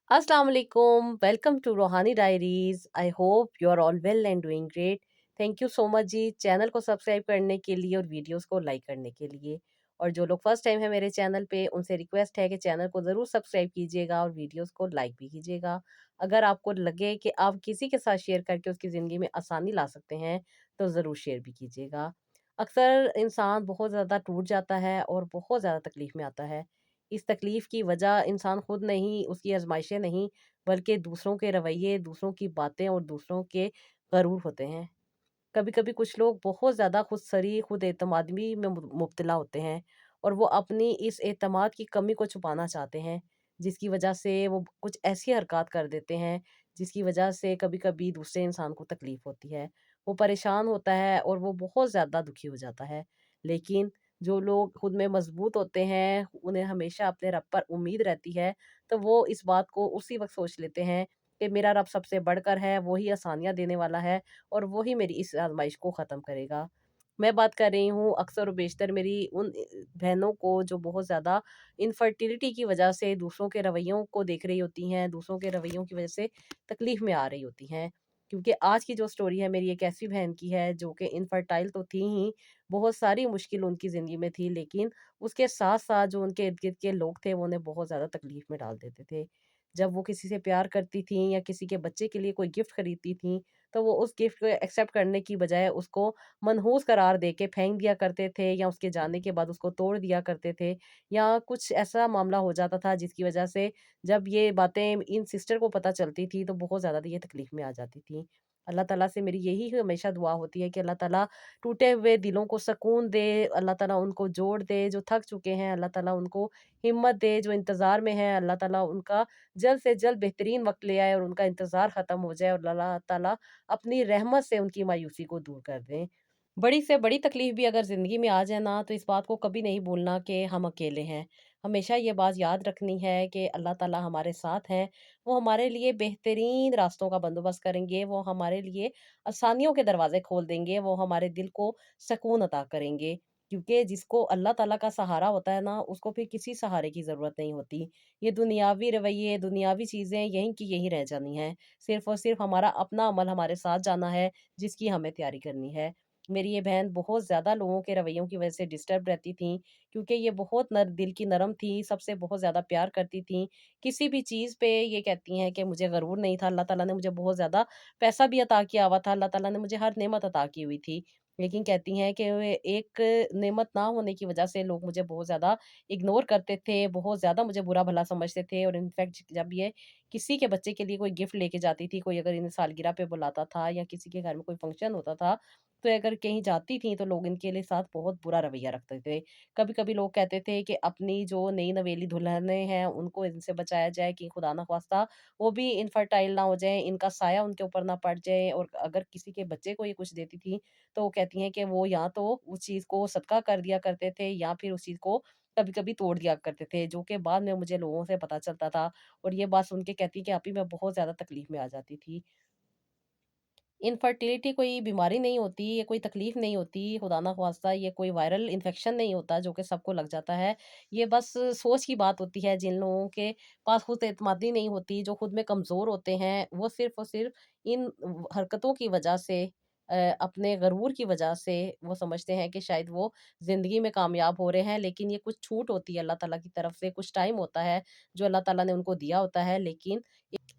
अस्सलाम वालेकुम, welcome to Roohani diaries. I hope you are all well and doing great. Thank you so much जी, channel को subscribe करने के लिए और वीडियोस को लाइक करने के लिए। और जो लोग फर्स्ट टाइम है मेरे चैनल पे, उनसे रिक्वेस्ट है कि चैनल को ज़रूर सब्सक्राइब कीजिएगा और वीडियोस को लाइक भी कीजिएगा। अगर आपको लगे कि आप किसी के साथ शेयर करके उसकी ज़िंदगी में आसानी ला सकते हैं, तो ज़रूर शेयर भी कीजिएगा। अक्सर इंसान बहुत ज़्यादा टूट जाता है और बहुत ज़्यादा तकलीफ़ में आता है। इस तकलीफ़ की वजह इंसान खुद नहीं, उसकी आज़माइशें नहीं, बल्कि दूसरों के रवैये, दूसरों की बातें और दूसरों के ग़रूर होते हैं। कभी-कभी कुछ लोग बहुत ज़्यादा खुदसरी, खुद एतमादी में मुब्तला होते हैं और वो अपनी इस एतमाद की कमी को छुपाना चाहते हैं, जिसकी वजह से वो कुछ ऐसी हरकत कर देते हैं, जिसकी वजह से कभी-कभी दूसरे इंसान को तकलीफ़ होती है। वो परेशान होता है और वो बहुत ज़्यादा दुखी हो जाता है। लेकिन जो लोग खुद में मज़बूत होते हैं, उन्हें हमेशा अपने रब पर उम्मीद रहती है, तो वो इस बात को उसी वक़्त सोच लेते हैं कि मेरा रब सबसे बढ़कर है, वो ही आसानियाँ देने वाला है और वो ही मेरी इस आज़माइश को ख़त्म करेगा। मैं बात कर रही हूँ अक्सर और बेशतर मेरी उन बहनों को जो बहुत ज़्यादा इनफर्टिलिटी की वजह से दूसरों के रवैयों को देख रही होती हैं, दूसरों के रवैयों की वजह से तकलीफ़ में आ रही होती हैं। क्योंकि आज की जो स्टोरी है मेरी एक ऐसी बहन की है जो कि इनफर्टाइल तो थी ही, बहुत सारी मुश्किल उनकी ज़िंदगी में थी, लेकिन उसके साथ-साथ जो उनके इर्द-गिर्द के लोग थे वो उन्हें बहुत ज़्यादा तकलीफ़ में डाल देते थे। जब वो किसी से प्यार करती थीं या किसी के बच्चे के लिए कोई गिफ्ट खरीदती थीं, तो वो उस गिफ्ट को एक्सेप्ट करने की बजाय उसको मनहूस करार दे के फेंक दिया करते थे या उसके जाने के बाद उसको तोड़ दिया करते थे, या कुछ ऐसा मामला हो जाता था जिसकी वजह से जब ये बातें इन सिस्टर को पता चलती थी तो बहुत ज़्यादा ये तकलीफ़ में आ जाती थी। अल्लाह ताला से मेरी यही हमेशा दुआ होती है कि अल्लाह ताला टूटे हुए दिलों को सुकून दे, अल्लाह ताला उनको जोड़ दे, जो थक चुके हैं अल्लाह ताला उनको हिम्मत दे, जो इंतज़ार में हैं अल्लाह ताला उनका जल्द से जल्द बेहतरीन वक़्त ले आए और उनका इंतज़ार ख़त्म हो जाए और अल्लाह ताला अपनी रहमत से उनकी मायूसी को दूर कर दें। बड़ी से बड़ी तकलीफ़ भी अगर ज़िंदगी में आ जाए ना, तो इस बात को कभी नहीं भूलना कि हम अकेले हैं। हमेशा ये बात याद रखनी है कि अल्लाह ताला हमारे साथ हैं, वो हमारे लिए बेहतरीन रास्तों का बंदोबस्त करेंगे, वो हमारे लिए आसानियों के दरवाज़े खोल देंगे, वो हमारे दिल को सुकून अता करेंगे। क्योंकि जिसको अल्लाह ताला का सहारा होता है ना, उसको फिर किसी सहारे की ज़रूरत नहीं होती। ये दुनियावी रवैये, दुनियावी चीज़ें यहीं की यहीं रह जानी हैं। सिर्फ़ और सिर्फ़ हमारा अपना अमल हमारे साथ जाना है, जिसकी हमें तैयारी करनी है। मेरी ये बहन बहुत ज़्यादा लोगों के रवैयों की वज़ह से डिस्टर्ब रहती थी, क्योंकि ये बहुत दिल की नरम थी, सबसे बहुत ज़्यादा प्यार करती थी। किसी भी चीज़ पे ये कहती हैं कि मुझे गरूर नहीं था, अल्लाह ताला ने मुझे बहुत ज़्यादा पैसा भी अता किया हुआ था, अल्लाह ताला ने मुझे हर नेमत अता की हुई थी। लेकिन कहती हैं कि वे एक नेमत ना होने की वज़ह से लोग मुझे बहुत ज़्यादा इग्नोर करते थे, बहुत ज़्यादा मुझे बुरा-भला समझते थे और इनफैक्ट जब ये किसी के बच्चे के लिए कोई गिफ्ट लेके जाती थी, कोई अगर इन्हें सालगिरह पे बुलाता था या किसी के घर में कोई फंक्शन होता था, तो अगर कहीं जाती थी तो लोग इनके लिए साथ बहुत बुरा रवैया रखते थे। कभी-कभी लोग कहते थे कि अपनी जो नई नवेली दुल्हनें हैं उनको इनसे बचाया जाए कि खुदा ना ख़वास्ता वो भी इनफर्टाइल ना हो जाएँ, इनका साया उनके ऊपर ना पड़ जाए, और अगर किसी के बच्चे को ये कुछ देती थी, तो वो कहती हैं कि वो या तो उस चीज़ को सदका कर दिया करते थे या फिर उस चीज़ को कभी-कभी तोड़ दिया करते थे, जो कि बाद में मुझे लोगों से पता चलता था और ये बात सुन के कहती कि आपी मैं बहुत ज़्यादा तकलीफ़ में आ जाती थी। इनफर्टिलिटी कोई बीमारी नहीं होती, ये कोई तकलीफ़ नहीं होती, खुदा ना ख़वास्ता ये कोई वायरल इन्फेक्शन नहीं होता जो कि सबको लग जाता है। ये बस सोच की बात होती है, जिन लोगों के पास खुद एतमादी नहीं होती, जो खुद में कमज़ोर होते हैं, वो सिर्फ़ और सिर्फ़ इन हरकतों की वजह से, अपने गरूर की वजह से वो समझते हैं कि शायद वो ज़िंदगी में कामयाब हो रहे हैं, लेकिन ये कुछ छूट होती है अल्लाह ताला की तरफ से, कुछ टाइम होता है, जो अल्लाह ताला ने उनको दिया होता है, लेकिन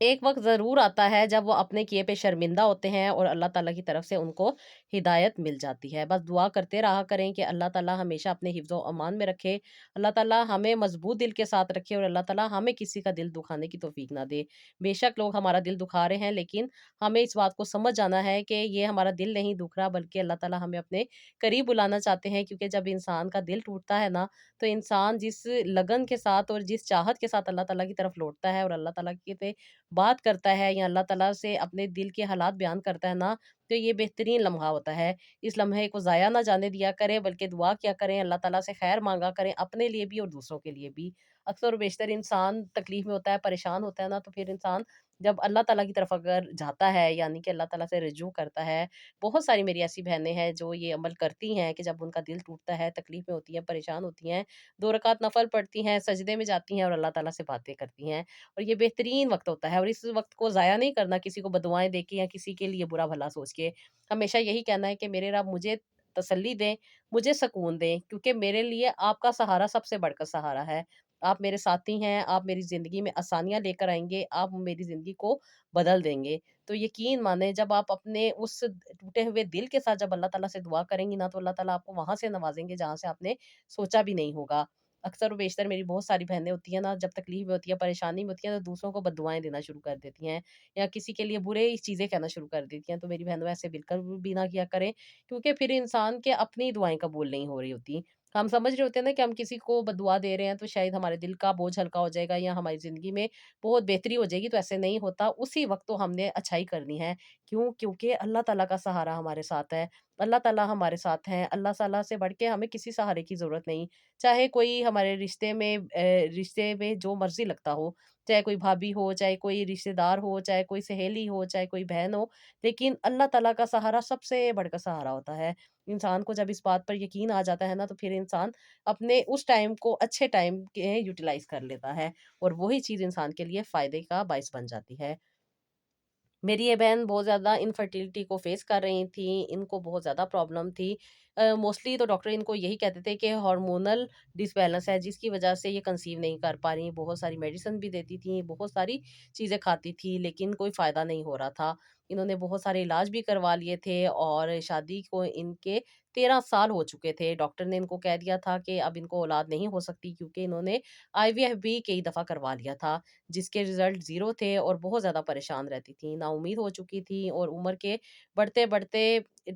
एक वक़्त ज़रूर आता है जब वो अपने किए पे शर्मिंदा होते हैं और अल्लाह ताला की तरफ से उनको हिदायत मिल जाती है। बस दुआ करते रहा करें कि अल्लाह ताला हमेशा अपने हिफ़्ज़ व अमान में रखे। अल्लाह ताला हमें मज़बूत दिल के साथ रखे और अल्लाह ताला हमें किसी का दिल दुखाने की तौफ़ीक ना दे। बेशक लोग हमारा दिल दुखा रहे हैं, लेकिन हमें इस बात को समझ जाना है कि ये हमारा दिल नहीं दुख रहा, बल्कि अल्लाह ताला हमें अपने करीब बुलाना चाहते हैं, क्योंकि जब इंसान का दिल टूटता है ना, तो इंसान जिस लगन के साथ और जिस चाहत के साथ अल्लाह ताला की तरफ लौटता है और अल्लाह ताला के पे बात करता है या अल्लाह ताला से अपने दिल के हालात बयान करता है ना, तो ये बेहतरीन लम्हा होता है। इस लम्हे को ज़ाया ना जाने दिया करें, बल्कि दुआ किया करें, अल्लाह ताला से खैर माँगा करें, अपने लिए भी और दूसरों के लिए भी। अक्सर और बेशतर इंसान तकलीफ़ में होता है, परेशान होता है ना, तो फिर इंसान जब अल्लाह ताला की तरफ अगर जाता है, यानी कि अल्लाह ताला से रुजू करता है। बहुत सारी मेरी ऐसी बहनें हैं जो ये अमल करती हैं कि जब उनका दिल टूटता है, तकलीफ़ में होती हैं, परेशान होती हैं, 2 रकात नफ़ल पढ़ती हैं, सजदे में जाती हैं और अल्लाह ताला से बातें करती हैं। और ये बेहतरीन वक़्त होता है और इस वक़्त को ज़ाया नहीं करना किसी को बदुआएँ दे के या किसी के लिए बुरा-भला सोच के। हमेशा यही कहना है कि मेरे रब मुझे तसल्ली दें, मुझे सुकून दें, क्योंकि मेरे लिए आपका सहारा सबसे बढ़कर सहारा है। आप मेरे साथी हैं, आप मेरी ज़िंदगी में आसानियाँ लेकर आएँगे, आप मेरी ज़िंदगी को बदल देंगे। तो यकीन मानें, जब आप अपने उस टूटे हुए दिल के साथ जब अल्लाह ताला से दुआ करेंगी ना, तो अल्लाह ताला आपको वहाँ से नवाज़ेंगे जहाँ से आपने सोचा भी नहीं होगा। अक्सर व बेशतर मेरी बहुत सारी बहनें होती हैं ना, जब तकलीफ़ में होती है, परेशानी में होती हैं, तो दूसरों को बददुआएँ देना शुरू कर देती हैं या किसी के लिए बुरे चीज़ें कहना शुरू कर देती हैं। तो मेरी बहनों, ऐसे बिल्कुल भी ना किया करें, क्योंकि फिर इंसान के अपनी दुआएँ कबूल नहीं हो रही होती। हम समझ रहे होते हैं ना कि हम किसी को बददुआ दे रहे हैं, तो शायद हमारे दिल का बोझ हल्का हो जाएगा या हमारी ज़िंदगी में बहुत बेहतरी हो जाएगी, तो ऐसे नहीं होता। उसी वक़्त तो हमने अच्छाई करनी है। क्यों? क्योंकि अल्लाह ताला का सहारा हमारे साथ है। अल्लाह ताला हमारे साथ हैं। अल्लाह ताला से बढ़ के हमें किसी सहारे की ज़रूरत नहीं। चाहे कोई हमारे रिश्ते में जो मर्ज़ी लगता हो, चाहे कोई भाभी हो, चाहे कोई रिश्तेदार हो, चाहे कोई सहेली हो, चाहे कोई बहन हो, लेकिन अल्लाह ताला का सहारा सबसे बढ़कर सहारा होता है। इंसान को जब इस बात पर यकीन आ जाता है ना, तो फिर इंसान अपने उस टाइम को अच्छे टाइम के यूटिलाइज़ कर लेता है और वही चीज़ इंसान के लिए फ़ायदे का बायस बन जाती है। मेरी ये बहन बहुत ज़्यादा इनफर्टिलिटी को फ़ेस कर रही थी, इनको बहुत ज़्यादा प्रॉब्लम थी। मोस्टली तो डॉक्टर इनको यही कहते थे कि हार्मोनल डिसबैलेंस है, जिसकी वज़ह से ये कंसीव नहीं कर पा रही। बहुत सारी मेडिसिन भी देती थीं, बहुत सारी चीज़ें खाती थी, लेकिन कोई फ़ायदा नहीं हो रहा था। इन्होंने बहुत सारे इलाज भी करवा लिए थे और शादी को इनके 13 साल हो चुके थे। डॉक्टर ने इनको कह दिया था कि अब इनको औलाद नहीं हो सकती, क्योंकि इन्होंने आईवीएफ भी कई दफ़ा करवा लिया था। जिसके रिज़ल्ट ज़ीरो थे और बहुत ज़्यादा परेशान रहती थीं, नाउम्मीद हो चुकी थीं और उम्र के बढ़ते-बढ़ते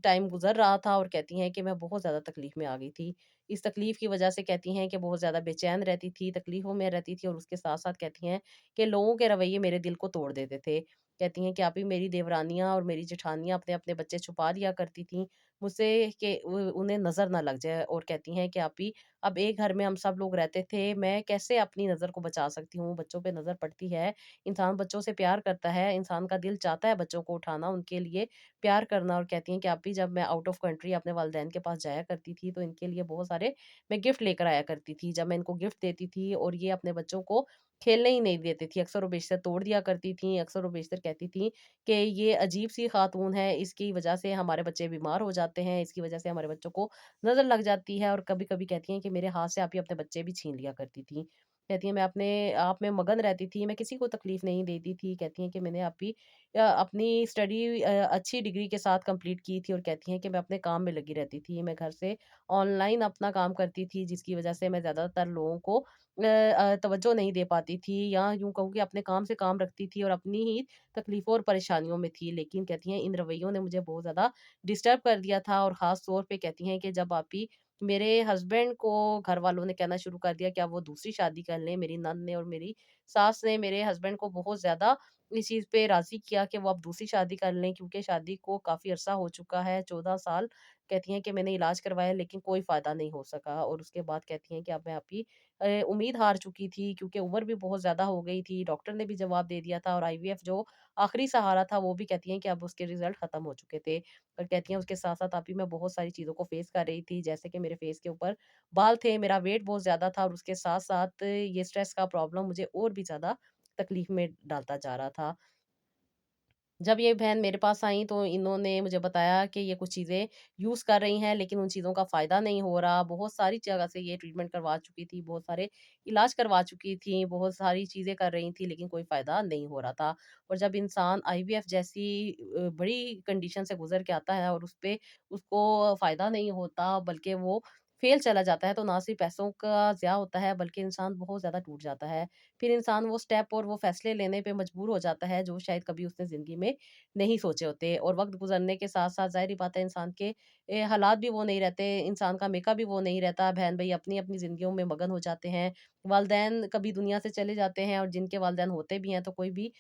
टाइम गुज़र रहा था और कहती हैं कि मैं बहुत ज़्यादा तकलीफ़ में आ गई थी। इस तकलीफ़ की वज़ह से कहती हैं कि बहुत ज़्यादा बेचैन रहती थी, तकलीफ़ों में रहती थी और उसके साथ-साथ कहती हैं कि लोगों के रवैये मेरे दिल को तोड़ देते थे। कहती हैं कि आप ही मेरी देवरानियाँ और मेरी जेठानियाँ अपने-अपने बच्चे छुपा लिया करती थीं मुझसे कि उन्हें नज़र ना लग जाए, और कहती हैं कि आप ही अब एक घर में हम सब लोग रहते थे, मैं कैसे अपनी नज़र को बचा सकती हूँ? बच्चों पे नज़र पड़ती है, इंसान बच्चों से प्यार करता है, इंसान का दिल चाहता है बच्चों को उठाना, उनके लिए प्यार करना, और कहती हैं कि आप भी जब मैं आउट ऑफ कंट्री अपने वालिदैन के पास जाया करती थी, तो इनके लिए बहुत सारे मैं गिफ्ट लेकर आया करती थी। जब मैं इनको गिफ्ट देती थी और ये अपने बच्चों को खेलने ही नहीं देती थी, अक्सर और बेशतर तोड़ दिया करती थीं, अक्सर और बेशतर कहती थीं कि ये अजीब-सी खातून है, इसकी वज़ह से हमारे बच्चे बीमार हो जाते हैं, इसकी वज़ह से हमारे बच्चों को नज़र लग जाती है, और कभी-कभी कहती हैं कि मेरे हाथ से आप ही अपने बच्चे भी छीन लिया करती थी। कहती हैं मैं अपने आप में मगन रहती थी, मैं किसी को तकलीफ़ नहीं देती थी। कहती हैं कि मैंने आप ही अपनी स्टडी अच्छी डिग्री के साथ कंप्लीट की थी, और कहती हैं कि मैं अपने काम में लगी रहती थी। मैं घर से ऑनलाइन अपना काम करती थी, जिसकी वज़ह से मैं ज़्यादातर लोगों को तवज्जो नहीं दे पाती थी, या यूँ कहूँ कि अपने काम से काम रखती थी और अपनी ही तकलीफ़ों और परेशानियों में थी। लेकिन कहती हैं इन रवैयों ने मुझे बहुत ज़्यादा डिस्टर्ब कर दिया था, और ख़ास तौर पे कहती हैं कि जब आप ही मेरे हस्बैंड को घर वालों ने कहना शुरू कर दिया कि अब वो दूसरी शादी कर लें, मेरी नंद ने और मेरी सास ने मेरे हस्बैंड को बहुत ज़्यादा इस चीज़ पे राज़ी किया कि वो अब दूसरी शादी कर लें, क्योंकि शादी को काफ़ी अरसा हो चुका है, 14 साल। कहती हैं कि मैंने इलाज करवाया, लेकिन कोई फ़ायदा नहीं हो सका, और उसके बाद कहती हैं कि अब मैं अभी उम्मीद हार चुकी थी, क्योंकि उम्र भी बहुत ज़्यादा हो गई थी। डॉक्टर ने भी जवाब दे दिया था, और आईवीएफ जो आखिरी सहारा था, वो भी कहती हैं कि अब उसके रिज़ल्ट ख़त्म हो चुके थे। और कहती हैं उसके साथ-साथ अभी मैं बहुत सारी चीज़ों को फ़ेस कर रही थी, जैसे कि मेरे फ़ेस के ऊपर बाल थे, मेरा वेट बहुत ज़्यादा था, और उसके साथ-साथ ये स्ट्रेस का प्रॉब्लम मुझे और भी ज़्यादा तकलीफ़ में डालता जा रहा था। जब ये बहन मेरे पास आई, तो इन्होंने मुझे बताया कि ये कुछ चीज़ें यूज़ कर रही हैं, लेकिन उन चीज़ों का फ़ायदा नहीं हो रहा। बहुत सारी जगह से ये ट्रीटमेंट करवा चुकी थी, बहुत सारे इलाज करवा चुकी थी, बहुत सारी चीज़ें कर रही थी, लेकिन कोई फ़ायदा नहीं हो रहा था। और जब इंसान आईवीएफ जैसी बड़ी कंडीशन से गुज़र के आता है और उसपे उसको फ़ायदा नहीं होता, बल्कि वो फ़ेल चला जाता है, तो ना सिर्फ़ पैसों का ज़िया होता है, बल्कि इंसान बहुत ज़्यादा टूट जाता है। फिर इंसान वो स्टेप और वो फ़ैसले लेने पे मजबूर हो जाता है, जो शायद कभी उसने ज़िंदगी में नहीं सोचे होते, और वक़्त गुज़रने के साथ-साथ ज़ाहिर-सी बात है, इंसान के हालात भी वो नहीं रहते, इंसान का मेकअप भी वो नहीं रहता, बहन-भाई अपनी-अपनी ज़िंदगियों में मगन हो जाते हैं। वालिदैन कभी दुनिया से चले जाते हैं, और जिनके वालिदैन होते भी हैं, तो कोई भी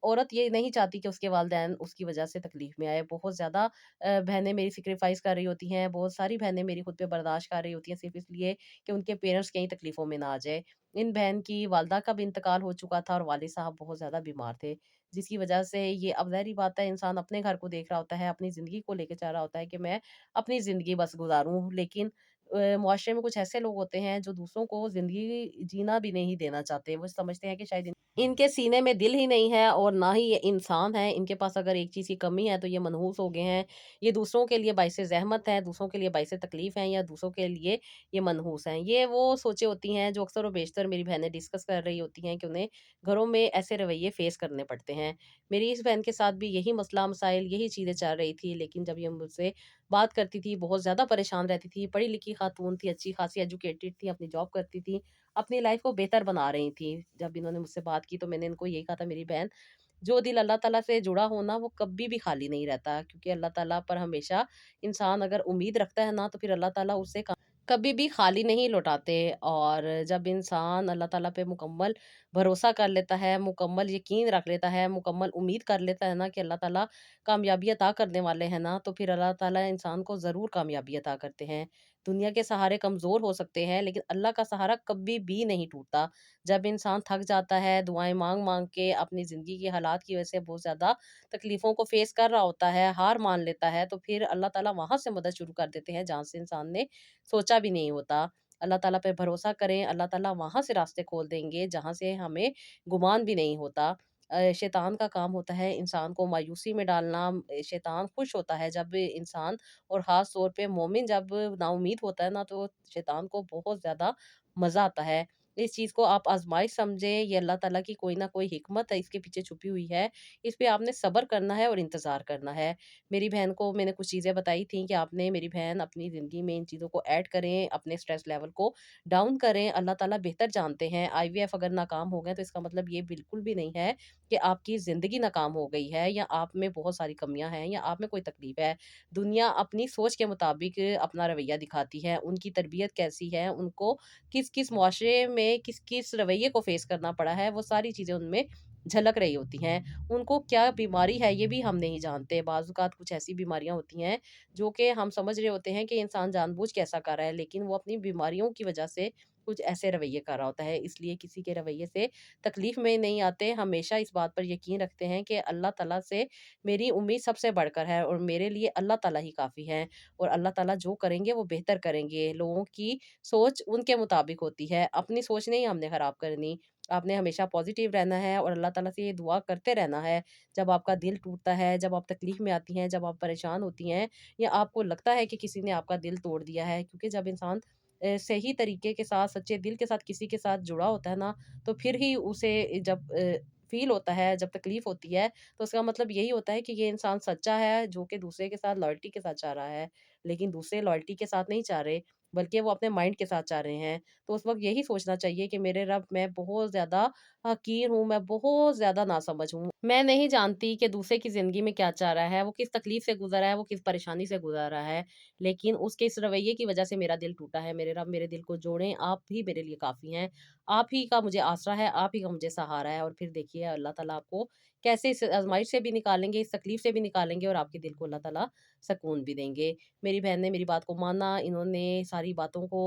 औरत ये नहीं चाहती कि उसके वालिदैन उसकी वजह से तकलीफ़ में आए। बहुत ज़्यादा बहनें मेरी सैक्रिफ़ाइस कर रही होती हैं, बहुत सारी बहनें मेरी खुद पे बर्दाश्त कर रही होती हैं सिर्फ़ इसलिए कि उनके पेरेंट्स कहीं तकलीफ़ों में ना आ जाए। इन बहन की वालदा का भी इंतकाल हो चुका था और वालिद साहब बहुत ज़्यादा बीमार थे, जिसकी वजह से ये अब ज़ाहिर-सी बात है इंसान अपने घर को देख रहा होता है, अपनी ज़िंदगी को लेके चाह रहा होता है कि मैं अपनी ज़िंदगी बस गुज़ारूँ। लेकिन मुआशरे में कुछ ऐसे लोग होते हैं जो दूसरों को ज़िंदगी जीना भी नहीं देना चाहते। वो समझते हैं कि शायद इनके सीने में दिल ही नहीं है और ना ही ये इंसान है। इनके पास अगर एक चीज़ की कमी है तो ये मनहूस हो गए हैं। ये दूसरों के लिए बाइसे ज़हमत है, दूसरों के लिए बाइसे तकलीफ़ हैं या दूसरों के लिए ये मनहूस हैं। ये वो सोचें होती हैं जो अक्सर और बेशतर मेरी बहनें डिस्कस कर रही होती हैं कि उन्हें घरों में ऐसे रवैये फ़ेस करने पड़ते हैं। मेरी इस बहन के साथ भी यही मसला-मसाइल, यही चीज़ें चल रही थी, लेकिन जब ये मुझसे बात करती थी, बहुत ज़्यादा परेशान रहती थी, पढ़ी-लिखी खातून थी, अच्छी-खासी एजुकेटेड थी, अपनी जॉब करती थी, अपनी लाइफ़ को बेहतर बना रही थी। जब इन्होंने मुझसे बात की तो मैंने इनको यही कहा था, मेरी बहन, जो दिल अल्लाह ताला से जुड़ा हो ना वो कभी भी खाली नहीं रहता, क्योंकि अल्लाह ताला पर हमेशा इंसान अगर उम्मीद रखता है ना तो फिर अल्लाह ताला उसे कभी भी खाली नहीं लौटाते। और जब इंसान अल्लाह ताला पे मुकम्मल भरोसा कर लेता है, मुकम्मल यकीन रख लेता है, मुकम्मल उम्मीद कर लेता है ना कि अल्लाह ताला कामयाबी अता करने वाले हैं ना, तो फिर अल्लाह ताला इंसान को ज़रूर कामयाबी अता करते हैं। दुनिया के सहारे कमज़ोर हो सकते हैं, लेकिन अल्लाह का सहारा कभी भी नहीं टूटता। जब इंसान थक जाता है, दुआएँ माँग-माँग के अपनी ज़िंदगी के हालात की वजह से बहुत ज़्यादा तकलीफ़ों को फ़ेस कर रहा होता है, हार मान लेता है, तो फिर अल्लाह ताला वहाँ से मदद शुरू कर देते हैं, जहाँ से इंसान ने सोचा भी नहीं होता। अल्लाह ताला पे भरोसा करें, अल्लाह ताला वहाँ से रास्ते खोल देंगे, जहाँ से हमें गुमान भी नहीं होता। शैतान का काम होता है इंसान को मायूसी में डालना। शैतान खुश होता है जब इंसान, और ख़ास तौर पे मोमिन जब नाउम्मीद होता है ना, तो शैतान को बहुत ज़्यादा मज़ा आता है। इस चीज़ को आप आज़माइश समझें, ये अल्लाह ताला की कोई ना कोई हिकमत है इसके पीछे छुपी हुई है। इस पे आपने सब्र करना है और इंतज़ार करना है। मेरी बहन को मैंने कुछ चीज़ें बताई थी कि आपने, मेरी बहन, अपनी ज़िंदगी में इन चीज़ों को ऐड करें, अपने स्ट्रेस लेवल को डाउन करें। अल्लाह ताला बेहतर जानते हैं। आईवीएफ अगर नाकाम हो गए तो इसका मतलब ये बिल्कुल भी नहीं है कि आपकी ज़िंदगी नाकाम हो गई है या आप में बहुत सारी कमियाँ हैं या आप में कोई तकलीफ़ है। दुनिया अपनी सोच के मुताबिक अपना रवैया दिखाती है। उनकी तरबियत कैसी है, उनको किस-किस मुआशरे में किस-किस रवैये को फ़ेस करना पड़ा है, वो सारी चीज़ें उनमें झलक रही होती हैं। उनको क्या बीमारी है ये भी हम नहीं जानते। बाज़-औक़ात कुछ ऐसी बीमारियाँ होती हैं जो कि हम समझ रहे होते हैं कि इंसान जानबूझ के ऐसा कर रहा है, लेकिन वो अपनी बीमारियों की वज़ह से कुछ ऐसे रवैये कर रहा होता है। इसलिए किसी के रवैये से तकलीफ़ में नहीं आते। हमेशा इस बात पर यकीन रखते हैं कि अल्लाह ताला से मेरी उम्मीद सबसे बढ़कर है और मेरे लिए अल्लाह ताला ही काफ़ी हैं, और अल्लाह ताला जो करेंगे वो बेहतर करेंगे। लोगों की सोच उनके मुताबिक होती है, अपनी सोच नहीं हमने ख़राब करनी। आपने हमेशा पॉज़िटिव रहना है और अल्लाह ताला से ये दुआ करते रहना है। जब आपका दिल टूटता है, जब आप तकलीफ़ में आती हैं, जब आप परेशान होती हैं या आपको लगता है कि किसी ने आपका दिल तोड़ दिया है, क्योंकि जब इंसान सही तरीके के साथ, सच्चे दिल के साथ किसी के साथ जुड़ा होता है ना, तो फिर ही उसे जब फ़ील होता है, जब तकलीफ़ होती है, तो उसका मतलब यही होता है कि ये इंसान सच्चा है, जो कि दूसरे के साथ लॉयल्टी के साथ चाह रहा है। लेकिन दूसरे लॉयल्टी के साथ नहीं चाह रहे, बल्कि वो अपने माइंड के साथ चाह रहे हैं। तो उस वक़्त यही सोचना चाहिए कि मेरे रब, मैं बहुत ज़्यादा हक़ीर हूँ, मैं बहुत ज़्यादा नासमझ हूँ। मैं नहीं जानती कि दूसरे की ज़िंदगी में क्या चाह रहा है, वो किस तकलीफ़ से गुज़र रहा है, वो किस परेशानी से गुज़र रहा है। लेकिन उसके इस रवैये की वज़ह से मेरा दिल टूटा है। मेरे रब मेरे दिल को जोड़ें, आप ही मेरे लिए काफ़ी हैं। आप ही का मुझे आसरा है, आप ही का मुझे सहारा है, और फिर देखिए अल्लाह ताला आपको कैसे इस आज़माइश से भी निकालेंगे, इस तकलीफ़ से भी निकालेंगे और आपके दिल को अल्लाह ताला सकून भी देंगे। मेरी बहन ने मेरी बात को माना, इन्होंने सारी बातों को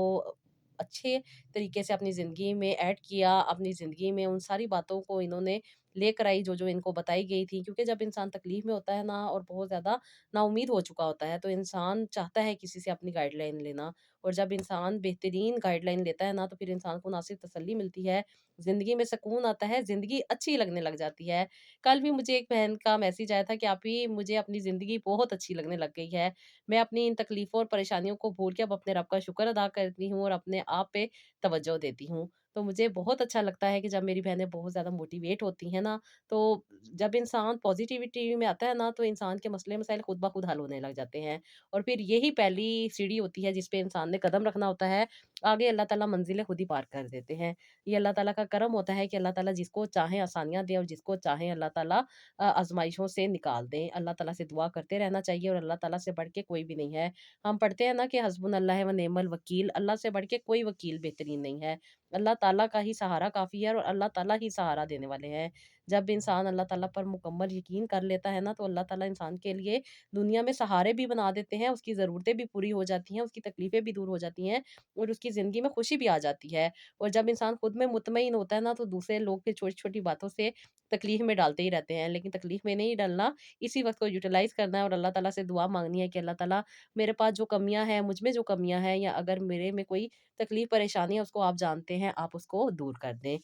अच्छे तरीके से अपनी ज़िंदगी में ऐड किया, अपनी ज़िंदगी में उन सारी बातों को इन्होंने लेकर आई जो-जो इनको बताई गई थी। क्योंकि जब इंसान तकलीफ़ में होता है ना और बहुत ज़्यादा नाउम्मीद हो चुका होता है, तो इंसान चाहता है किसी से अपनी गाइडलाइन लेना, और जब इंसान बेहतरीन गाइडलाइन लेता है ना, तो फिर इंसान को ना सिर्फ़ तसल्ली मिलती है, ज़िंदगी में सुकून आता है, ज़िंदगी अच्छी लगने लग जाती है। कल भी मुझे एक बहन का मैसेज आया था कि आपी, मुझे अपनी ज़िंदगी बहुत अच्छी लगने लग गई है। मैं अपनी इन तकलीफ़ों और परेशानियों को भूल के अब अपने रब का शुक्र अदा करती हूँ और अपने आप पे तवज्जो देती हूँ। तो मुझे बहुत अच्छा लगता है कि जब मेरी बहनें बहुत ज़्यादा मोटिवेट होती हैं ना, तो जब इंसान पॉज़िटिविटी में आता है ना, तो इंसान के मसले-मसाइल खुद ब खुद हल होने लग जाते हैं। और फिर यही पहली सीढ़ी होती है जिस पे इंसान ने कदम रखना होता है। आगे अल्लाह ताला मंज़िलें खुद ही पार कर देते हैं। ये अल्लाह ताला का करम होता है कि अल्लाह ताला जिसको चाहें आसानियाँ दें और जिसको चाहें अल्लाह ताला आज़माइशों से निकाल दें। अल्लाह ताला से दुआ करते रहना चाहिए और अल्लाह ताला से बढ़ के कोई भी नहीं है। हम पढ़ते हैं ना कि हस्बुनल्लाह व निअमल वकील, अल्लाह से बढ़ के कोई वकील बेहतरीन नहीं है। अल्लाह ताला का ही सहारा काफ़ी है और अल्लाह ताला ही सहारा देने वाले हैं। जब इंसान अल्लाह ताला पर मुकम्मल यकीन कर लेता है ना, तो अल्लाह ताला इंसान के लिए दुनिया में सहारे भी बना देते हैं, उसकी ज़रूरतें भी पूरी हो जाती हैं, उसकी तकलीफ़ें भी दूर हो जाती हैं और उसकी ज़िंदगी में खुशी भी आ जाती है। और जब इंसान खुद में मुतमईन होता है ना, तो दूसरे लोग फिर छोटी-छोटी बातों से तकलीफ़ में डालते ही रहते हैं। लेकिन तकलीफ़ में नहीं डलना, इसी वक़्त को यूटिलाइज़ करना है और अल्लाह ताला से दुआ माँगनी है कि अल्लाह ताला मेरे पास जो कमियाँ हैं, मुझ में जो कमियाँ हैं या अगर मेरे में कोई तकलीफ़ परेशानी है उसको आप जानते हैं, आप उसको दूर कर दें।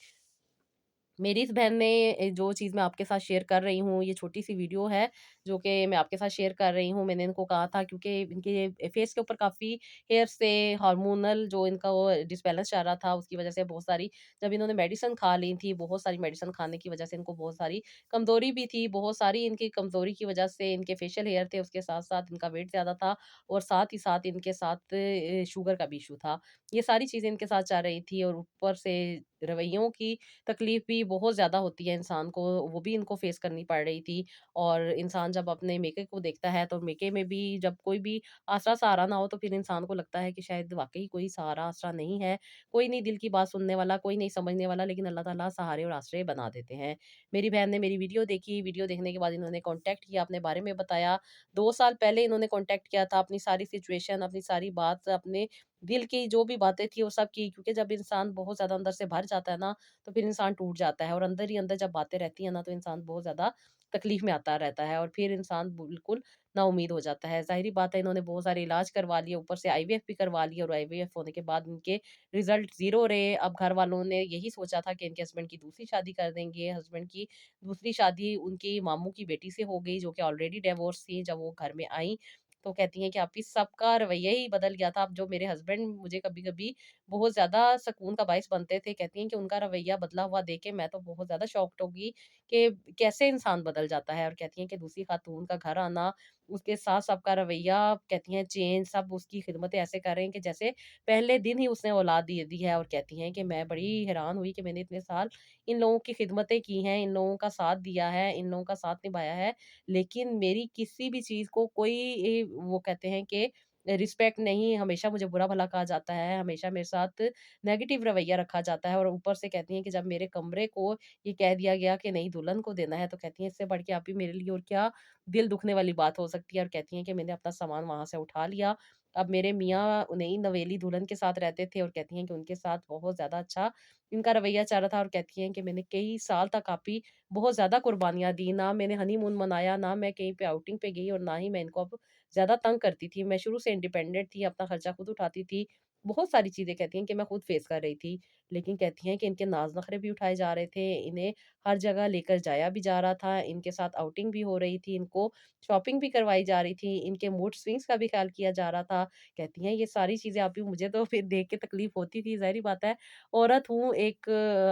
मेरी इस बहन ने जो चीज़ मैं आपके साथ शेयर कर रही हूँ, ये छोटी-सी वीडियो है, जो कि मैं आपके साथ शेयर कर रही हूँ। मैंने इनको कहा था क्योंकि इनके फेस के ऊपर काफ़ी हेयर्स थे, हार्मोनल जो इनका वो डिसबैलेंस चल रहा था, उसकी वज़ह से बहुत सारी जब इन्होंने मेडिसिन खा ली थी, बहुत सारी मेडिसिन खाने की वज़ह से इनको बहुत सारी कमज़ोरी भी थी। बहुत सारी इनकी कमज़ोरी की वज़ह से इनके फेशियल हेयर थे, उसके साथ-साथ इनका वेट ज़्यादा था और साथ ही साथ इनके साथ शुगर का भी इश्यू था। ये सारी चीज़ें इनके साथ चल रही थी और ऊपर से रवैयों की तकलीफ़ भी बहुत ज़्यादा होती है इंसान को, वो भी इनको फ़ेस करनी पड़ रही थी। और इंसान जब अपने मेके को देखता है, तो मेके में भी जब कोई भी आसरा-सहारा ना हो, तो फिर इंसान को लगता है कि शायद वाक़ई कोई सहारा आसरा नहीं है, कोई नहीं दिल की बात सुनने वाला, कोई नहीं समझने वाला, लेकिन अल्लाह ताला सहारे और आसरे बना देते हैं। मेरी बहन ने मेरी वीडियो देखी, वीडियो देखने के बाद इन्होंने कॉन्टैक्ट किया, अपने बारे में बताया। 2 साल पहले इन्होंने कॉन्टैक्ट किया था, अपनी सारी सिचुएशन, अपनी सारी बात, अपने दिल की जो भी बातें थी, वो सब की, क्योंकि जब इंसान बहुत ज़्यादा अंदर से भर जाता है ना, तो फिर इंसान टूट जाता है और अंदर ही अंदर जब बातें रहती हैं ना, तो इंसान बहुत ज़्यादा तकलीफ़ में आता रहता है और फिर इंसान बिल्कुल नाउम्मीद हो जाता है। ज़ाहिर-सी बात है, इन्होंने बहुत सारे इलाज करवा लिए, ऊपर से आईवीएफ भी करवा लिया और आईवीएफ होने के बाद इनके रिज़ल्ट ज़ीरो रहे। अब घर वालों ने यही सोचा था कि इनके हस्बैंड की दूसरी शादी कर देंगे। हस्बैंड की दूसरी शादी उनकी मामू की बेटी से हो गई, जो कि ऑलरेडी डिवोर्स थी। जब वो घर में आईं, तो कहती हैं कि आपी सबका रवैया ही बदल गया था। अब जो मेरे हस्बैंड मुझे कभी-कभी बहुत ज़्यादा सुकून का बायस बनते थे। कहती हैं कि उनका रवैया बदला हुआ देख के मैं तो बहुत ज़्यादा शॉक्ड हो गई कि कैसे इंसान बदल जाता है। और कहती हैं कि दूसरी खातून का घर आना, उसके साथ सबका रवैया कहती हैं चेंज, सब उसकी खिदमतें ऐसे कर रहे हैं कि जैसे पहले दिन ही उसने औलाद दे दी है। और कहती हैं कि मैं बड़ी हैरान हुई कि मैंने इतने साल इन लोगों की खिदमतें की हैं, इन लोगों का साथ दिया है, इन लोगों का साथ निभाया है, लेकिन मेरी किसी भी चीज़ को कोई वो कहते हैं कि रिस्पेक्ट नहीं, हमेशा मुझे बुरा-भला कहा जाता है, हमेशा मेरे साथ नेगेटिव रवैया रखा जाता है। और ऊपर से कहती हैं कि जब मेरे कमरे को ये कह दिया गया कि नहीं दुल्हन को देना है, तो कहती हैं इससे बढ़ के आप ही मेरे लिए और क्या दिल दुखने वाली बात हो सकती है। और कहती हैं कि मैंने अपना सामान वहाँ से उठा लिया। अब मेरे मियाँ नई नवेली दुल्हन के साथ रहते थे और कहती हैं कि उनके साथ बहुत ज़्यादा अच्छा इनका रवैया चल रहा था। और कहती हैं कि मैंने कई साल तक आप ही बहुत ज़्यादा कुर्बानियाँ दी, ना मैंने हनीमून मनाया, ना मैं कहीं पे आउटिंग पे गई और ना ही मैं इनको अब ज़्यादा तंग करती थी। मैं शुरू से इंडिपेंडेंट थी, अपना खर्चा खुद उठाती थी। बहुत सारी चीज़ें कहती हैं कि मैं खुद फेस कर रही थी। लेकिन कहती हैं कि इनके नाज़-नख़रे भी उठाए जा रहे थे, इन्हें हर जगह लेकर जाया भी जा रहा था, इनके साथ आउटिंग भी हो रही थी, इनको शॉपिंग भी करवाई जा रही थी, इनके मूड स्विंग्स का भी ख़्याल किया जा रहा था। कहती हैं ये सारी चीज़ें आप ही मुझे तो फिर देख के तकलीफ़ होती थी, ज़ाहिर-सी बात है। औरत हूँ, एक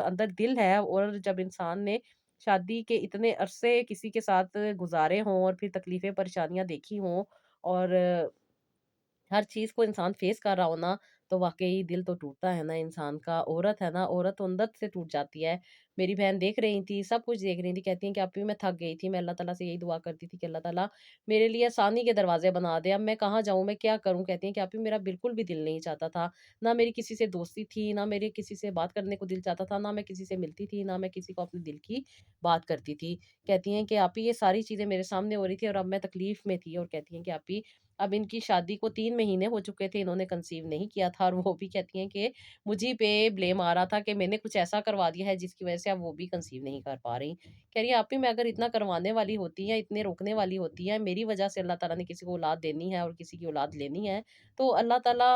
अंदर दिल है और जब इंसान ने शादी के इतने अरसे किसी के साथ गुज़ारे हों और फिर तकलीफ़ें, परेशानियाँ देखी हों और हर चीज़ को इंसान फ़ेस कर रहा हो ना, तो वाक़ई दिल तो टूटता है ना इंसान का। औरत है ना, औरत तो अंदर से टूट जाती है। मेरी बहन देख रही थी, सब कुछ देख रही थी, कहती हैं कि अभी मैं थक गई थी। मैं अल्लाह ताला से यही दुआ करती थी कि अल्लाह ताला मेरे लिए आसानी के दरवाज़े बना दे। अब मैं कहाँ जाऊँ, मैं क्या करूँ? कहती हैं कि अभी मेरा बिल्कुल भी दिल नहीं चाहता था। ना मेरी किसी से दोस्ती थी, ना मेरे किसी से बात करने को दिल चाहता था, ना मैं किसी से मिलती थी, ना मैं किसी को अपने दिल की बात करती थी। कहती हैं कि आपी ये सारी चीज़ें मेरे सामने हो रही थी और अब मैं तकलीफ़ में थी। और कहती हैं कि आपी अब इनकी शादी को 3 महीने हो चुके थे, इन्होंने कंसीव नहीं किया था और वो भी कहती हैं कि मुझी पे ब्लेम आ रहा था कि मैंने कुछ ऐसा करवा दिया है जिसकी वज़ह से अब वो भी कंसीव नहीं कर पा रही। कह रही है आप ही मैं अगर इतना करवाने वाली होती या इतने रोकने वाली होती या मेरी वज़ह से अल्लाह ताला ने किसी को औलाद देनी है और किसी की औलाद लेनी है, तो अल्लाह ताला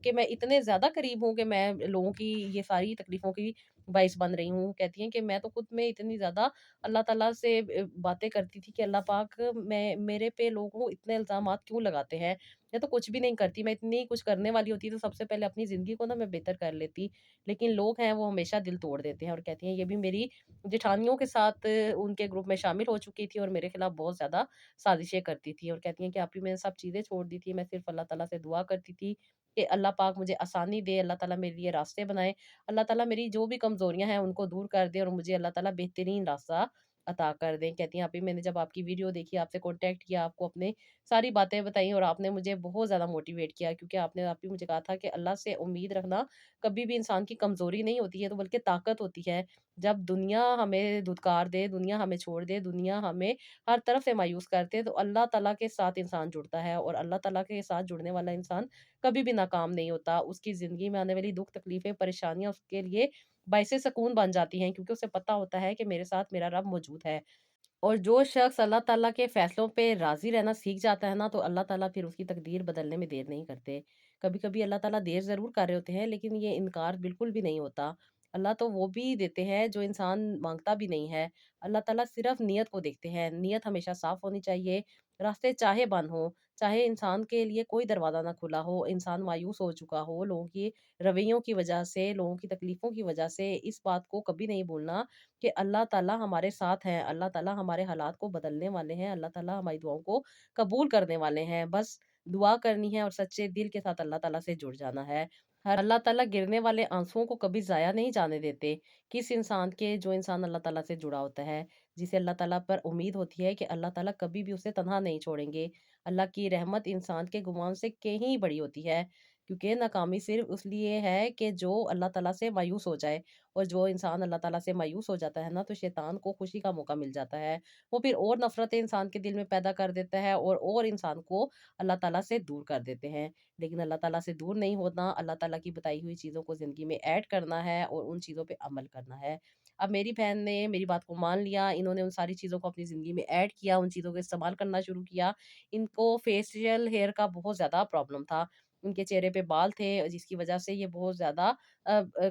के मैं इतने ज़्यादा करीब हूँ कि मैं लोगों की ये सारी तकलीफ़ों की बाइस बन रही हूँ। कहती हैं कि मैं तो खुद में इतनी ज़्यादा अल्लाह ताला से बातें करती थी कि अल्लाह पाक मैं मेरे पे लोगों इतने इल्ज़ामात क्यों लगाते हैं? मैं तो कुछ भी नहीं करती, मैं इतनी कुछ करने वाली होती तो सबसे पहले अपनी ज़िंदगी को ना मैं बेहतर कर लेती। लेकिन लोग हैं वो हमेशा दिल तोड़ देते हैं। और कहती हैं ये भी मेरी जेठानियों के साथ उनके ग्रुप में शामिल हो चुकी थी और मेरे खिलाफ बहुत ज़्यादा साज़िशें करती थी। और कहती हैं कि आप ही मैंने सब चीज़ें छोड़ दी थी, मैं सिर्फ़ अल्लाह ताला से दुआ करती थी कि अल्लाह पाक मुझे आसानी दे, अल्लाह ताला मेरे लिए रास्ते बनाए, अल्लाह ताला मेरी जो भी कमज़ोरियाँ हैं उनको दूर कर दे और मुझे अल्लाह ताला बेहतरीन रास्ता अता कर दें। कहती हैं अभी मैंने जब आपकी वीडियो देखी, आपसे कॉन्टैक्ट किया, आपको अपने सारी बातें बताई और आपने मुझे बहुत ज़्यादा मोटिवेट किया, क्योंकि आपने आप ही मुझे कहा था कि अल्लाह से उम्मीद रखना कभी भी इंसान की कमज़ोरी नहीं होती है, तो बल्कि ताकत होती है। जब दुनिया हमें धुतकार दे, दुनिया हमें छोड़ दे, दुनिया हमें हर तरफ से मायूस कर दे, तो अल्लाह ताला के साथ इंसान जुड़ता है और अल्लाह ताला के साथ जुड़ने वाला इंसान कभी भी नाकाम नहीं होता। उसकी ज़िंदगी में आने वाली दुःख, तकलीफ़ें, परेशानियाँ उसके लिए बाइसे सकून बन जाती हैं, क्योंकि उसे पता होता है कि मेरे साथ मेरा रब मौजूद है। और जो शख्स अल्लाह ताला के फ़ैसलों पे राज़ी रहना सीख जाता है ना, तो अल्लाह ताला फिर उसकी तकदीर बदलने में देर नहीं करते। कभी-कभी अल्लाह ताला देर ज़रूर कर रहे होते हैं, लेकिन ये इनकार बिल्कुल भी नहीं होता। अल्लाह तो वो भी देते हैं जो इंसान माँगता भी नहीं है। अल्लाह ताला सिर्फ़ नीयत को देखते हैं, नीयत हमेशा साफ़ होनी चाहिए। रास्ते चाहे बंद हों, चाहे इंसान के लिए कोई दरवाज़ा ना खुला हो, इंसान मायूस हो चुका हो, लोगों की रवैयों की वजह से, लोगों की तकलीफ़ों की वजह से, इस बात को कभी नहीं भूलना कि अल्लाह ताला हमारे साथ हैं, अल्लाह ताला हमारे हालात को बदलने वाले हैं, अल्लाह ताला हमारी दुआओं को कबूल करने वाले हैं। बस दुआ करनी है और सच्चे दिल के साथ अल्लाह ताला से जुड़ जाना है। हर अल्लाह ताला गिरने वाले आँसुओं को कभी ज़ाया नहीं जाने देते। किस इंसान के जो इंसान अल्लाह ताला से जुड़ा होता है, जिसे अल्लाह ताला पर उम्मीद होती है कि अल्लाह ताला कभी भी उसे तन्हा नहीं छोड़ेंगे। अल्लाह की रहमत इंसान के गुमान से कहीं बड़ी होती है, क्योंकि नाकामी सिर्फ़ इसलिए है कि जो अल्लाह ताला से मायूस हो जाए। और जो इंसान अल्लाह ताला से मायूस हो जाता है ना, तो शैतान को खुशी का मौका मिल जाता है। वो फिर और नफ़रतें इंसान के दिल में पैदा कर देता है और इंसान को अल्लाह ताला से दूर कर देते हैं। लेकिन अल्लाह ताला से दूर नहीं होना, अल्लाह ताला की बताई हुई चीज़ों को ज़िंदगी में ऐड करना है और उन चीज़ों पे अमल करना है। अब मेरी बहन ने मेरी बात को मान लिया, इन्होंने उन सारी चीज़ों को अपनी ज़िंदगी में ऐड किया, उन चीज़ों को इस्तेमाल करना शुरू किया। इनको फेशियल हेयर का बहुत ज़्यादा प्रॉब्लम था। उनके चेहरे पे बाल थे, जिसकी वज़ह से ये बहुत ज़्यादा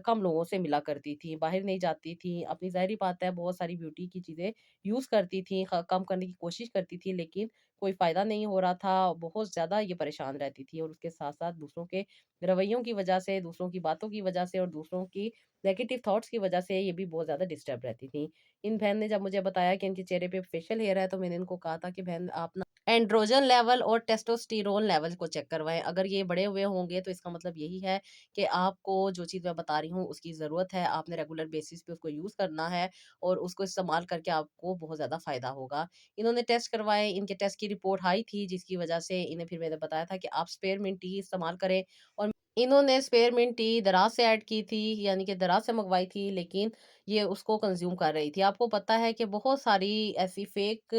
कम लोगों से मिला करती थी, बाहर नहीं जाती थी। अपनी ज़ाहिर-सी बात है बहुत सारी ब्यूटी की चीज़ें यूज़ करती थी, कम करने की कोशिश करती थी, लेकिन कोई फ़ायदा नहीं हो रहा था। बहुत ज़्यादा ये परेशान रहती थी और उसके साथ-साथ दूसरों के रवैयों की वज़ह से, दूसरों की बातों की वज़ह से और दूसरों की नेगेटिव थॉट्स की वज़ह से ये भी बहुत ज़्यादा डिस्टर्ब रहती थी। इन बहन ने जब मुझे बताया कि इनके चेहरे पे फेशियल हेयर है, तो मैंने इनको कहा था कि बहन आप ना एंड्रोजन लेवल और टेस्टोस्टेरोन लेवल को चेक करवाएँ। अगर ये बढ़े हुए होंगे तो इसका मतलब यही है कि आपको जो चीज़ मैं बता रही हूँ उसकी ज़रूरत है, आपने रेगुलर बेसिस पे उसको यूज़ करना है और उसको इस्तेमाल करके आपको बहुत ज़्यादा फ़ायदा होगा। इन्होंने टेस्ट करवाए, इनके टेस्ट की रिपोर्ट हाई थी, जिसकी वज़ह से इन्हें फिर मैंने बताया था कि आप स्पेयरमिंट टी इस्तेमाल करें और इन्होंने स्पेयरमिंट टी दराज़ से ऐड की थी, यानी कि दराज़ से मँगवाई थी, लेकिन ये उसको कंज़्यूम कर रही थी। आपको पता है कि बहुत सारी ऐसी फ़ेक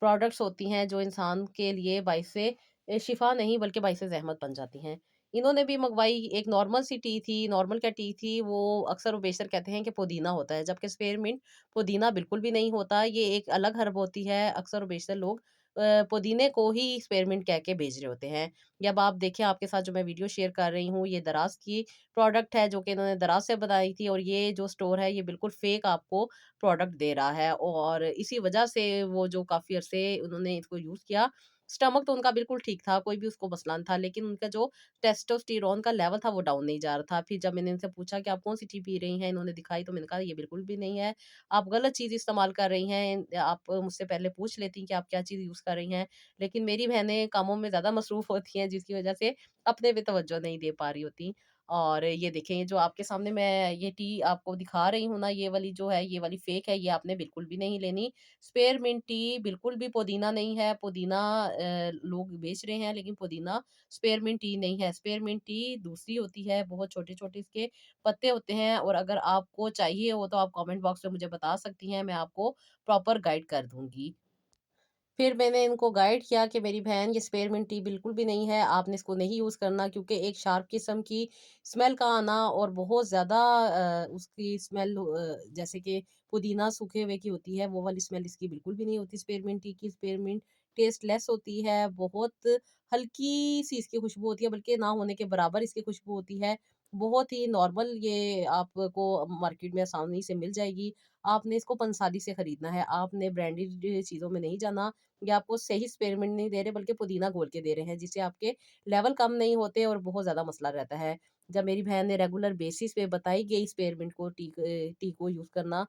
प्रोडक्ट्स होती हैं जो इंसान के लिए बाइसे शिफ़ा नहीं बल्कि बाइसे ज़हमत बन जाती हैं। इन्होंने भी मँगवाई, एक नॉर्मल सी टी थी, नॉर्मल क्या टी थी, वो अक्सर व बेशतर कहते हैं कि पुदीना होता है, जबकि स्पेयरमिंट पुदीना बिल्कुल भी नहीं होता, ये एक अलग हर्ब होती है। अक्सर व बेशतर लोग पुदीने को ही स्पेयरमिंट कह के बेच रहे होते हैं। या अब आप देखें, आपके साथ जो मैं वीडियो शेयर कर रही हूँ, ये दराज़ की प्रोडक्ट है जो कि इन्होंने दराज़ से बनाई थी और ये जो स्टोर है, ये बिल्कुल फ़ेक आपको प्रोडक्ट दे रहा है और इसी वजह से वो जो काफ़ी अरसे उन्होंने इसको यूज़ किया, स्टमक तो उनका बिल्कुल ठीक था, कोई भी उसको मसला नहीं था, लेकिन उनका जो टेस्टोस्टेरोन का लेवल था वो डाउन नहीं जा रहा था। फिर जब मैंने इनसे पूछा कि आप कौन-सी टी पी रही हैं? इन्होंने दिखाई तो मैंने कहा ये बिल्कुल भी नहीं है, आप गलत चीज़ इस्तेमाल कर रही हैं। आप मुझसे पहले पूछ लेती कि आप क्या चीज़ यूज़ कर रही हैं। लेकिन मेरी बहनें कामों में ज़्यादा मसरूफ़ होती हैं, जिसकी वजह से अपने पे तवज्जो नहीं दे पा रही होती। और ये देखें, ये जो आपके सामने मैं ये टी आपको दिखा रही हूँ ना, ये वाली जो है, ये वाली फ़ेक है, ये आपने बिल्कुल भी नहीं लेनी। स्पेयरमिंट टी बिल्कुल भी पुदीना नहीं है, पुदीना लोग बेच रहे हैं, लेकिन पुदीना स्पेयरमिंट टी नहीं है। स्पेयरमिंट टी दूसरी होती है, बहुत छोटे-छोटे इसके पत्ते होते हैं और अगर आपको चाहिए हो तो आप कमेंट बॉक्स में मुझे बता सकती हैं, मैं आपको प्रॉपर गाइड कर दूँगी। फिर मैंने इनको गाइड किया कि मेरी बहन, ये स्पेयरमिंट टी बिल्कुल भी नहीं है, आपने इसको नहीं यूज़ करना, क्योंकि एक शार्प किस्म की स्मेल का आना और बहुत ज़्यादा उसकी स्मेल जैसे कि पुदीना सूखे हुए की होती है, वो वाली स्मेल इसकी बिल्कुल भी नहीं होती स्पेयरमिंट टी की। स्पेयरमिंट टेस्टलेस होती है, बहुत हल्की-सी इसकी खुशबू होती है, बल्कि ना होने के बराबर इसकी खुशबू होती है। बहुत ही नॉर्मल ये आपको मार्केट में आसानी से मिल जाएगी। आपने इसको पंसारी से खरीदना है, आपने ब्रांडेड चीज़ों में नहीं जाना। ये आपको सही स्पेरमिंट नहीं दे रहे, बल्कि पुदीना घोल के दे रहे हैं, जिससे आपके लेवल कम नहीं होते और बहुत ज़्यादा मसला रहता है। जब मेरी बहन ने रेगुलर बेसिस पे बताई गई स्पेरमिंट को टी को यूज़ करना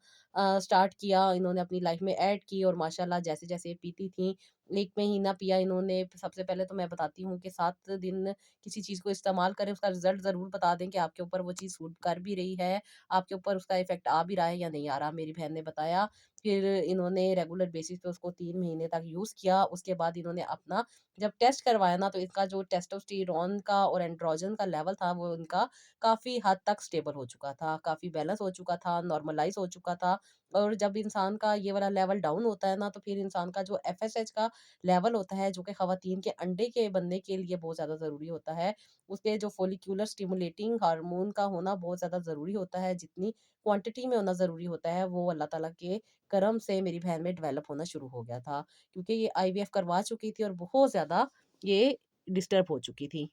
स्टार्ट किया, इन्होंने अपनी लाइफ में ऐड की और माशाल्लाह जैसे-जैसे पीती थीं, 1 महीना पिया इन्होंने। सबसे पहले तो मैं बताती हूँ कि 7 दिन किसी चीज़ को इस्तेमाल करें, उसका रिज़ल्ट ज़रूर बता दें कि आपके ऊपर वो चीज़ सूट कर भी रही है, आपके ऊपर उसका इफ़ेक्ट आ भी रहा है या नहीं आ रहा। मेरी बहन ने बताया, फिर इन्होंने रेगुलर बेसिस पे उसको 3 महीने तक यूज़ किया। उसके बाद इन्होंने अपना जब टेस्ट करवाया ना, तो इसका जो टेस्टोस्टेरोन का और एंड्रोजन का लेवल था, वो इनका काफ़ी हद तक स्टेबल हो चुका था, काफ़ी बैलेंस हो चुका था, नॉर्मलाइज़ हो चुका था। और जब इंसान का ये वाला लेवल डाउन होता है ना, तो फिर इंसान का जो एफएसएच का लेवल होता है, जो कि ख़वातीन के अंडे के बनने के लिए बहुत ज़्यादा ज़रूरी होता है, उसके जो फॉलिक्यूलर स्टिमुलेटिंग हार्मोन का होना बहुत ज़्यादा ज़रूरी होता है, जितनी क्वांटिटी में होना ज़रूरी होता है, वो अल्लाह ताला के करम से मेरी बहन में डेवलप होना शुरू हो गया था। क्योंकि ये आईवीएफ करवा चुकी थी और बहुत ज़्यादा ये डिस्टर्ब हो चुकी थी।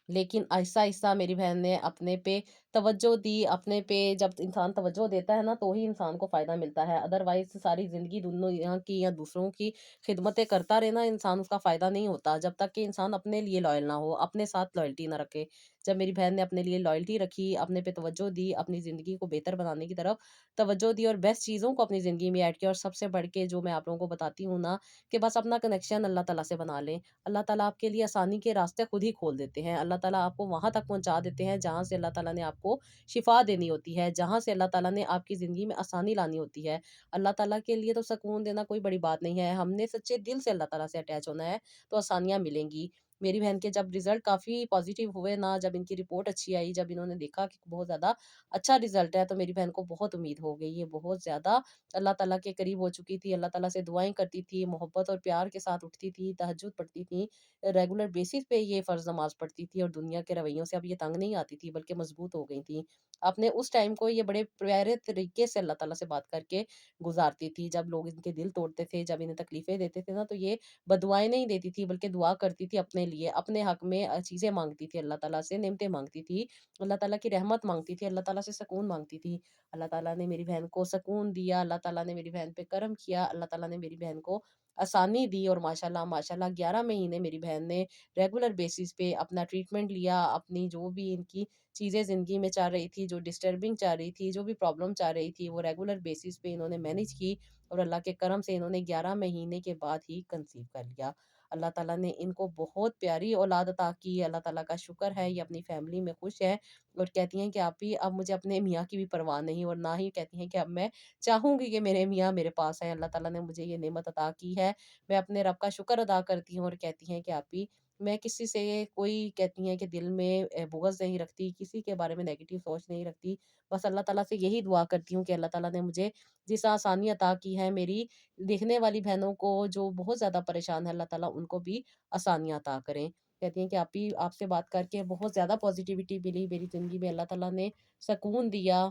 लेकिन आहिस्ता-आहिस्ता मेरी बहन ने अपने पे तवज्जो दी, अपने पे जब इंसान तवज्जो देता है ना, तो ही इंसान को फ़ायदा मिलता है। अदरवाइज़ सारी ज़िंदगी दुनिया की या दूसरों की खिदमतें करता रहे ना इंसान, उसका फ़ायदा नहीं होता, जब तक कि इंसान अपने लिए लॉयल ना हो, अपने साथ लॉयल्टी ना रखे। जब मेरी बहन ने अपने लिए लॉयल्टी रखी, अपने पे तवज्जो दी, अपनी ज़िंदगी को बेहतर बनाने की तरफ तवज्जो दी और बेस्ट चीज़ों को अपनी ज़िंदगी में ऐड किया, और सबसे बढ़ के जो मैं आप लोगों को बताती हूँ ना, कि बस अपना कनेक्शन अल्लाह ताला से बना लें। अल्लाह ताला आपके लिए आसानी के रास्ते खुद ही खोल देते हैं। अल्लाह ताला आपको वहाँ तक पहुँचा देते हैं जहाँ से अल्लाह ताला ने आपको शिफ़ा देनी होती है, जहाँ से अल्लाह ताला ने आपकी ज़िंदगी में आसानी लानी होती है। अल्लाह ताला के लिए तो सुकून देना कोई बड़ी बात नहीं है। हमने सच्चे दिल से अल्लाह ताला से अटैच होना है, तो आसानियाँ मिलेंगी। मेरी बहन के जब रिज़ल्ट काफ़ी पॉज़िटिव हुए ना, जब इनकी रिपोर्ट अच्छी आई, जब इन्होंने देखा कि बहुत ज़्यादा अच्छा रिज़ल्ट है, तो मेरी बहन को बहुत उम्मीद हो गई। ये बहुत ज़्यादा अल्लाह ताला के करीब हो चुकी थी, अल्लाह ताला से दुआएँ करती थी, मोहब्बत और प्यार के साथ उठती थी, तहज्जुद पढ़ती थी। रेगुलर बेसिस पे ये फ़र्ज़ नमाज़ पढ़ती थी और दुनिया के रवैयों से अब ये तंग नहीं आती थी, बल्कि मज़बूत हो गई थी। अपने उस टाइम को ये बड़े प्यारे तरीके से अल्लाह ताला से बात करके गुज़ारती थी। जब लोग इनके दिल तोड़ते थे, जब इन्हें तकलीफ़ें देते थे ना, तो ये बदुआएँ नहीं देती थी, बल्कि दुआ करती थी अपने लिए, अपने हक़ में चीज़ें माँगती थी अल्लाह ताला से, नेमतें माँगती थी, अल्लाह ताला की रहमत माँगती थी, अल्लाह ताला से सुकून माँगती थी। अल्लाह ताला ने मेरी बहन को सुकून दिया, अल्लाह ताला ने मेरी बहन पे करम किया, अल्लाह ताला ने मेरी बहन को आसानी दी, और माशाल्लाह माशाल्लाह 11 महीने मेरी बहन ने रेगुलर बेसिस पे अपना ट्रीटमेंट लिया। अपनी जो भी इनकी चीज़ें ज़िंदगी में चल रही थी, जो डिस्टर्बिंग चल रही थी, जो भी प्रॉब्लम चल रही थी, वो रेगुलर बेसिस पे इन्होंने मैनेज की, और अल्लाह के करम से इन्होंने 11 महीने के बाद ही कंसीव कर लिया। अल्लाह ताला ने इनको बहुत प्यारी औलाद अता की, अल्लाह ताला का शुक्र है, ये अपनी फैमिली में खुश है, और कहती हैं कि आप ही अब मुझे अपने मियाँ की भी परवाह नहीं, और ना ही कहती हैं कि अब मैं चाहूँगी कि मेरे मियाँ मेरे पास हैं। अल्लाह ताला ने मुझे ये नेमत अता की है। मैं अपने रब का शुक्र अदा करती हूँ, और कहती हैं कि आप ही मैं किसी से कोई कहती हैं कि दिल में बुग़्ज़ नहीं रखती, किसी के बारे में नेगेटिव सोच नहीं रखती। बस अल्लाह ताला से यही दुआ करती हूँ कि अल्लाह ताला ने मुझे जिस आसानी अता की है, मेरी देखने वाली बहनों को जो बहुत ज़्यादा परेशान है, अल्लाह ताला उनको भी आसानियाँ अता करें। कहती हैं कि आप ही आपसे बात करके बहुत ज़्यादा पॉज़िटिविटी मिली मेरी ज़िंदगी में, अल्लाह ताला ने सुकून दिया,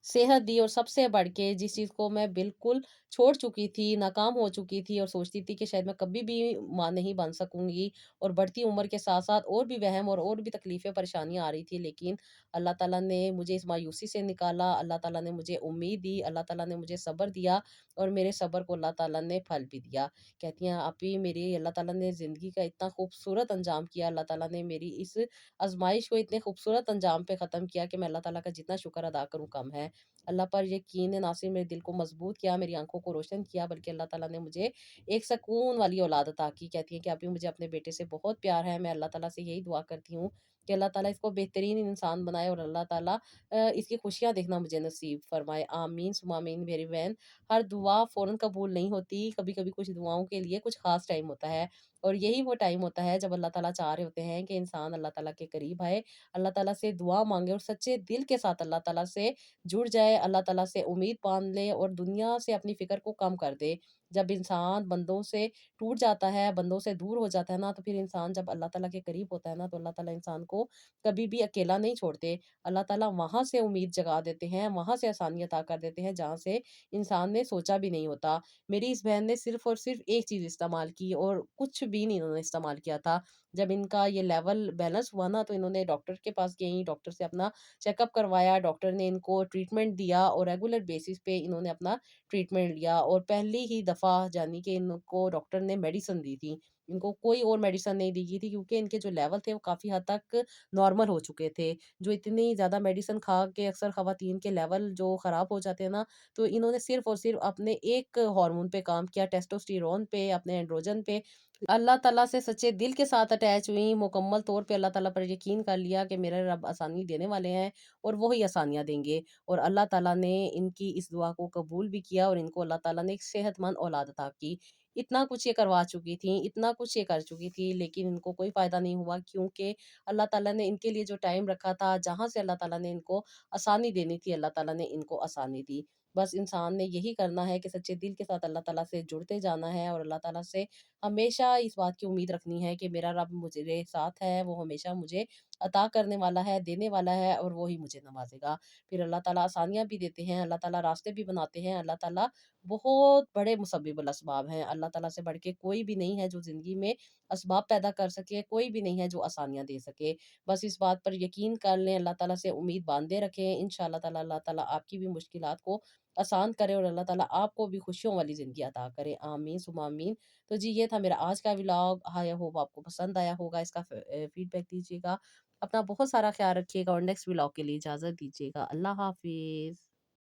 सेहत दी, और सबसे बढ़ के जिस चीज़ को मैं बिल्कुल छोड़ चुकी थी, नाकाम हो चुकी थी और सोचती थी कि शायद मैं कभी भी माँ नहीं बन सकूँगी, और बढ़ती उम्र के साथ-साथ और भी वहम और भी तकलीफ़ें, परेशानियाँ आ रही थी, लेकिन अल्लाह ताला ने मुझे इस मायूसी से निकाला, अल्लाह ताला ने मुझे उम्मीद दी, अल्लाह ताला ने मुझे सब्र दिया, और मेरे सब्र को अल्लाह ताला ने फल भी दिया। कहती हैं, आप ही मेरी अल्लाह ताला ने ज़िंदगी का इतना खूबसूरत अंजाम किया, अल्लाह ताला ने मेरी इस आज़माइश को इतने खूबसूरत अंजाम पे ख़त्म किया कि मैं अल्लाह ताला का जितना शुक्र अदा करूँ कम है। अल्लाह पर यकीन है, ना सिर्फ मेरे दिल को मजबूत किया, मेरी आँखों को रोशन किया, बल्कि अल्लाह ताला ने मुझे एक सुकून वाली औलाद अता की। कहती हैं कि अभी मुझे अपने बेटे से बहुत प्यार है। मैं अल्लाह ताला से यही दुआ करती हूँ कि अल्लाह ताला इसको बेहतरीन इंसान बनाए, और अल्लाह ताला इसकी खुशियाँ देखना मुझे नसीब फरमाए। आमीन सुम्मा आमीन मेरी बहन। हर दुआ फ़ौरन कबूल नहीं होती। कभी-कभी कुछ दुआओं के लिए कुछ ख़ास टाइम होता है, और यही वो टाइम होता है जब अल्लाह ताला चाह रहे होते हैं कि इंसान अल्लाह ताला के करीब आए, अल्लाह ताला से दुआ माँगे, और सच्चे दिल के साथ अल्लाह ताला से जुड़ जाए, अल्लाह ताला से उम्मीद बाँध ले, और दुनिया से अपनी फ़िक्र को कम कर दे। जब इंसान बंदों से टूट जाता है, बंदों से दूर हो जाता है ना, तो फिर इंसान जब अल्लाह ताला के करीब होता है ना, तो अल्लाह ताला इंसान को कभी भी अकेला नहीं छोड़ते। अल्लाह ताला वहाँ से उम्मीद जगा देते हैं, वहाँ से आसानी अता कर देते हैं, जहाँ से इंसान ने सोचा भी नहीं होता। मेरी इस बहन ने सिर्फ़ और सिर्फ़ एक चीज़ इस्तेमाल की, और कुछ भी नहीं इन्होंने इस्तेमाल किया था। जब इनका ये लेवल बैलेंस हुआ ना, तो इन्होंने डॉक्टर के पास गईं, डॉक्टर से अपना चेकअप करवाया, डॉक्टर ने इनको ट्रीटमेंट दिया, और रेगुलर बेसिस पे इन्होंने अपना ट्रीटमेंट लिया, और पहली ही दफ़ा यानी कि इनको डॉक्टर ने मेडिसिन दी थी। इनको कोई और मेडिसिन नहीं दी गई थी, क्योंकि इनके जो लेवल थे वो काफ़ी हद तक नॉर्मल हो चुके थे। जो इतनी ज़्यादा मेडिसिन खा के अक्सर ख़वातीन के लेवल जो ख़राब हो जाते हैं ना, तो इन्होंने सिर्फ़ और सिर्फ़ अपने एक हार्मोन पे काम किया, टेस्टोस्टेरोन पे, अपने एंड्रोजन पे। अल्लाह ताला से सच्चे दिल के साथ अटैच हुई, मुकम्मल तौर पे अल्लाह ताला पर यकीन कर लिया कि मेरे रब आसानी देने वाले हैं और वो ही आसानियाँ देंगे। और अल्लाह ताला ने इनकी इस दुआ को कबूल भी किया और इनको अल्लाह ताला ने एक सेहतमंद औलाद अता की। इतना कुछ ये करवा चुकी थी, इतना कुछ ये कर चुकी थी, लेकिन इनको कोई फ़ायदा नहीं हुआ, क्योंकि अल्लाह ताला ने इनके लिए जो टाइम रखा था, जहाँ से अल्लाह ताला ने इनको आसानी देनी थी, अल्लाह ताला ने इनको आसानी दी। बस इंसान ने यही करना है कि सच्चे दिल के साथ अल्लाह ताला से जुड़ते जाना है और अल्लाह ताला से हमेशा इस बात की उम्मीद रखनी है कि मेरा रब मेरे साथ है, वो हमेशा मुझे अता करने वाला है, देने वाला है और वो ही मुझे नवाज़ेगा। फिर अल्लाह ताला आसानियाँ भी देते हैं, अल्लाह ताला रास्ते भी बनाते हैं, अल्लाह ताला बहुत बड़े मुसब्बिबुल असबाब हैं। अल्लाह ताला से बढ़ के कोई भी नहीं है जो ज़िंदगी में असबाब पैदा कर सके, कोई भी नहीं है जो आसानियाँ दे सके। बस इस बात पर यकीन कर लें, अल्लाह ताला से उम्मीद बाँधे रखें, इंशाअल्लाह ताला अल्लाह ताला आपकी भी मुश्किलात को आसान करे और अल्लाह ताला आपको भी खुशियों वाली ज़िंदगी अता करे। आमीन सुम्मा आमीन। तो जी, ये था मेरा आज का व्लॉग। आई होप आपको पसंद आया होगा। इसका फीडबैक दीजिएगा। अपना बहुत सारा ख़्याल रखिएगा और नेक्स्ट व्लॉग के लिए इजाज़त दीजिएगा। अल्लाह हाफ़िज़।